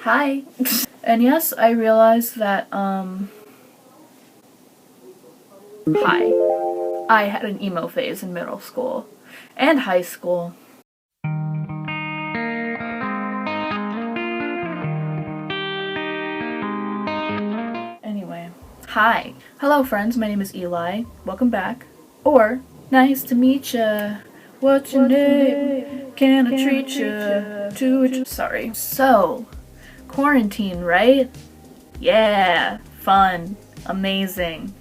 Hi. And yes, I realized that, hi. I had an emo phase in middle school and high school. Anyway, hi. Hello friends, my name is Eli. Welcome back. Or, nice to meet ya. What's your name? Can I treat ya? Sorry. So, quarantine, right? Yeah, fun, amazing.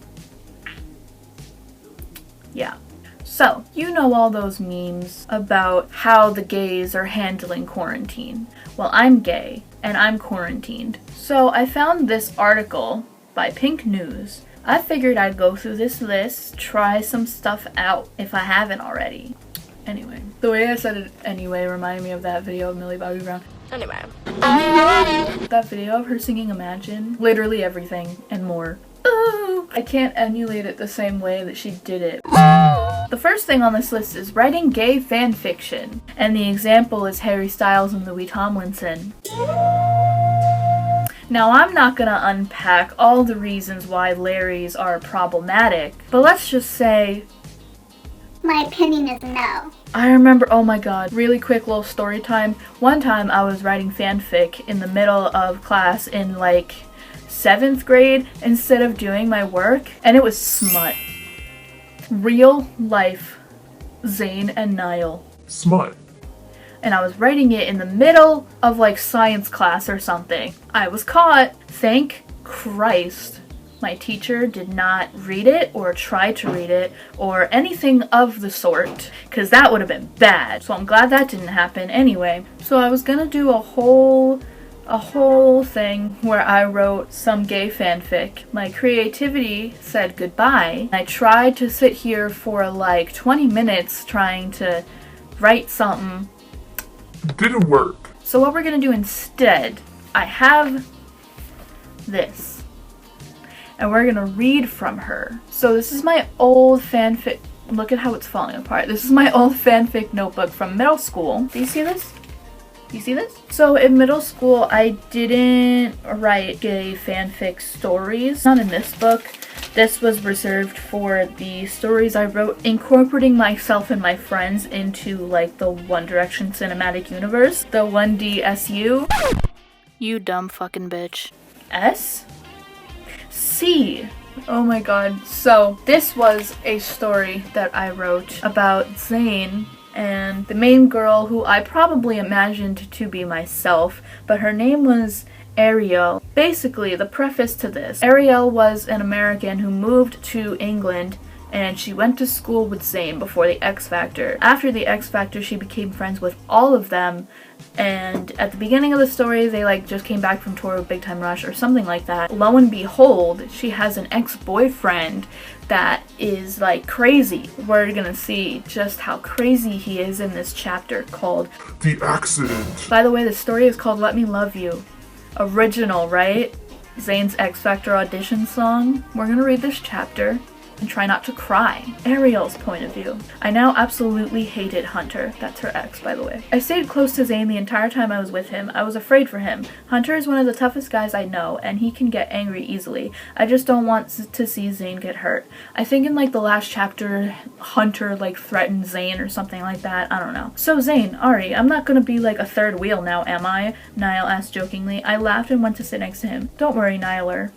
Yeah. So, you know all those memes about how the gays are handling quarantine. Well, I'm gay, and I'm quarantined. So I found this article by Pink News. I figured I'd go through this list, try some stuff out if I haven't already. Anyway, the way I said it anyway reminded me of that video of Millie Bobby Brown. Anyway. That video of her singing Imagine, literally everything and more. Ooh, I can't emulate it the same way that she did it. The first thing on this list is writing gay fan fiction, and the example is Harry Styles and Louis Tomlinson. Now, I'm not gonna unpack all the reasons why Larrys are problematic, but let's just say my opinion is no. I remember, oh my god, really quick little story time. One time I was writing fanfic in the middle of class in like 7th grade instead of doing my work, and it was smut. Real life Zayn and Niall. Smut. And I was writing it in the middle of like science class or something. I was caught. Thank Christ. My teacher did not read it or try to read it or anything of the sort, because that would have been bad. So I'm glad that didn't happen anyway. So I was gonna do a whole thing where I wrote some gay fanfic. My creativity said goodbye. I tried to sit here for like 20 minutes trying to write something. It didn't work. So what we're gonna do instead, I have this. And we're gonna read from her. So this is my old fanfic. Look at how it's falling apart. This is my old fanfic notebook from middle school. Do you see this? You see this? So in middle school, I didn't write gay fanfic stories. Not in this book. This was reserved for the stories I wrote incorporating myself and my friends into like the One Direction cinematic universe. The 1DSU. You dumb fucking bitch. S? C. Oh my god. So this was a story that I wrote about Zayn and the main girl who I probably imagined to be myself, but her name was Ariel. Basically, the preface to this, Ariel was an American who moved to England and she went to school with Zayn before the X Factor. After the X Factor, she became friends with all of them, and at the beginning of the story, they like just came back from tour with Big Time Rush or something like that. Lo and behold, she has an ex-boyfriend that is like crazy. We're gonna see just how crazy he is in this chapter called The Accident. By the way, the story is called Let Me Love You. Original, right? Zayn's X Factor audition song. We're gonna read this chapter and try not to cry. Ariel's point of view. I now absolutely hated Hunter. That's her ex, by the way. I stayed close to Zayn the entire time I was with him. I was afraid for him. Hunter is one of the toughest guys I know, and he can get angry easily. I just don't want to see Zayn get hurt. I think in like the last chapter, Hunter like threatened Zayn or something like that. I don't know. So Zayn, Ari, I'm not gonna be like a third wheel now, am I? Niall asked jokingly. I laughed and went to sit next to him. Don't worry, Nialler.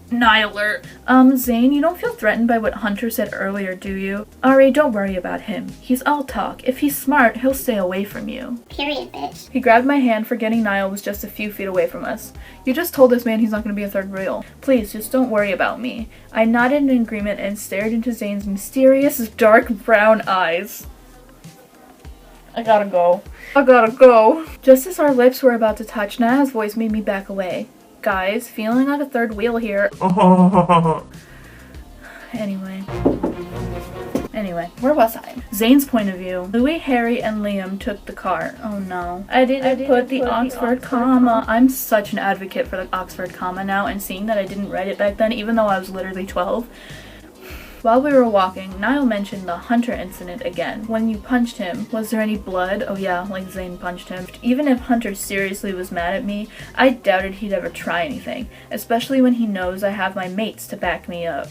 Zayn, you don't feel threatened by what Hunter said earlier, do you? Ari, don't worry about him. He's all talk. If he's smart, he'll stay away from you. Period, bitch. He grabbed my hand, forgetting Niall was just a few feet away from us. You just told this man he's not going to be a third wheel. Please, just don't worry about me. I nodded in agreement and stared into Zayn's mysterious, dark brown eyes. I gotta go. Just as our lips were about to touch, Niall's voice made me back away. Guys, feeling like a third wheel here. Anyway, where was I? Zayn's point of view. Louis, Harry, and Liam took the car. Oh no. I didn't put the Oxford comma. I'm such an advocate for the Oxford comma now, and seeing that I didn't write it back then, even though I was literally 12. While we were walking, Niall mentioned the Hunter incident again. When you punched him, was there any blood? Oh yeah, like Zane punched him. Even if Hunter seriously was mad at me, I doubted he'd ever try anything, especially when he knows I have my mates to back me up.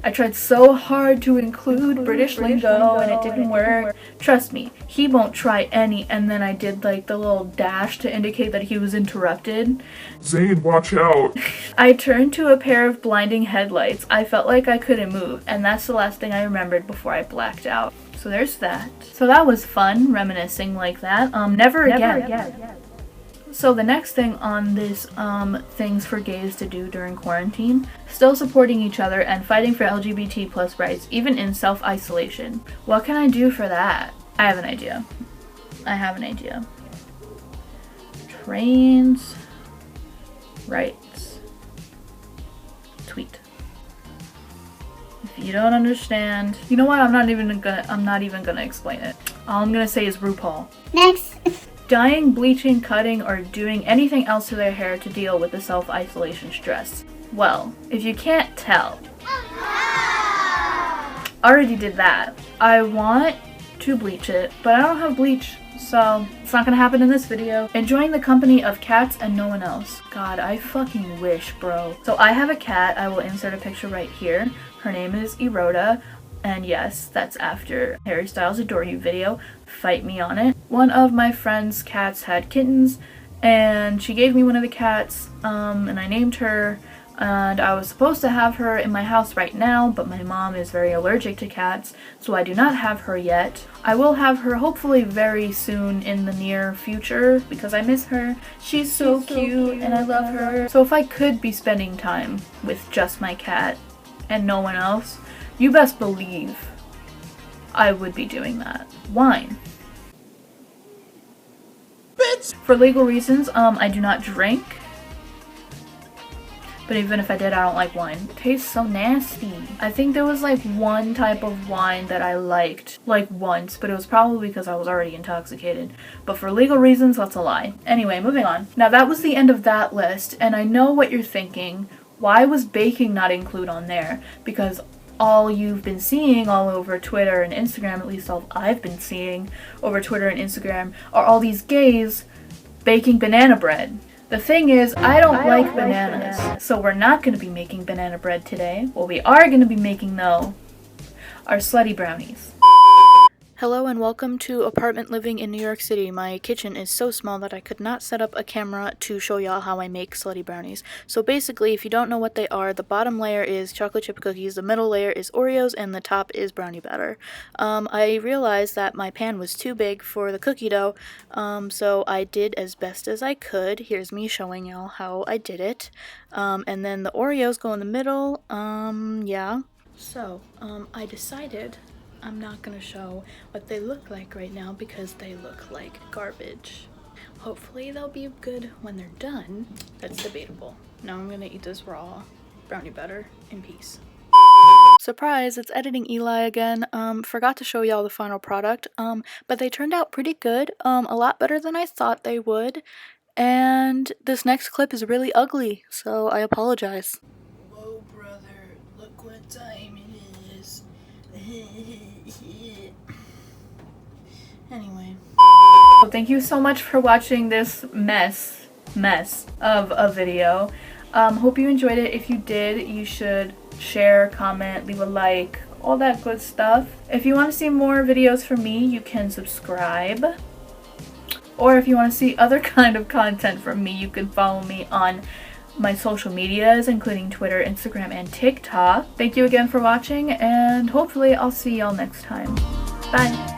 I tried so hard to include British lingo and it didn't work. Trust me, he won't try any. And then I did like the little dash to indicate that he was interrupted. Zane, watch out. I turned to a pair of blinding headlights. I felt like I couldn't move, and that's the last thing I remembered before I blacked out. So there's that. So that was fun, reminiscing like that. Never again. So the next thing on this things for gays to do during quarantine, still supporting each other and fighting for LGBT plus rights, even in self-isolation. What can I do for that? I have an idea. Trains, rights, tweet. If you don't understand, you know what? I'm not even gonna explain it. All I'm gonna say is RuPaul. Next. Dyeing, bleaching, cutting, or doing anything else to their hair to deal with the self-isolation stress. Well, if you can't tell, already did that. I want to bleach it, but I don't have bleach, so it's not gonna happen in this video. Enjoying the company of cats and no one else. God, I fucking wish, bro. So I have a cat. I will insert a picture right here. Her name is Eroda. And yes, that's after Harry Styles' Adore You video. Fight me on it. One of my friend's cats had kittens, and she gave me one of the cats, and I named her, and I was supposed to have her in my house right now, but my mom is very allergic to cats, so I do not have her yet. I will have her hopefully very soon in the near future, because I miss her. She's so cute, and I love her. So if I could be spending time with just my cat and no one else, you best believe I would be doing that. Wine. Bitch! For legal reasons, I do not drink. But even if I did, I don't like wine. It tastes so nasty. I think there was like one type of wine that I liked, like once, but it was probably because I was already intoxicated. But for legal reasons, that's a lie. Anyway, moving on. Now that was the end of that list, and I know what you're thinking. Why was baking not included on there? Because all you've been seeing all over Twitter and Instagram, at least all I've been seeing over Twitter and Instagram, are all these gays baking banana bread. The thing is, I don't like bananas, so we're not going to be making banana bread today. What we are going to be making, though, are slutty brownies. Hello and welcome to apartment living in New York City. My kitchen is so small that I could not set up a camera to show y'all how I make slutty brownies. So basically, if you don't know what they are, the bottom layer is chocolate chip cookies, the middle layer is Oreos, and the top is brownie batter. I realized that my pan was too big for the cookie dough, so I did as best as I could. Here's me showing y'all how I did it. And then the Oreos go in the middle, yeah. So, I decided I'm not gonna show what they look like right now because they look like garbage. Hopefully they'll be good when they're done. That's debatable. Now I'm gonna eat this raw brownie batter in peace. Surprise, it's editing Eli again. Forgot to show y'all the final product, but they turned out pretty good, a lot better than I thought they would, and this next clip is really ugly, so I apologize. Whoa, brother, look what time it is. Anyway. So thank you so much for watching this mess of a video. Hope you enjoyed it. If you did, you should share, comment, leave a like, all that good stuff. If you want to see more videos from me, you can subscribe. Or if you want to see other kind of content from me, you can follow me on my social medias, including Twitter, Instagram, and TikTok. Thank you again for watching, and hopefully I'll see y'all next time. Bye!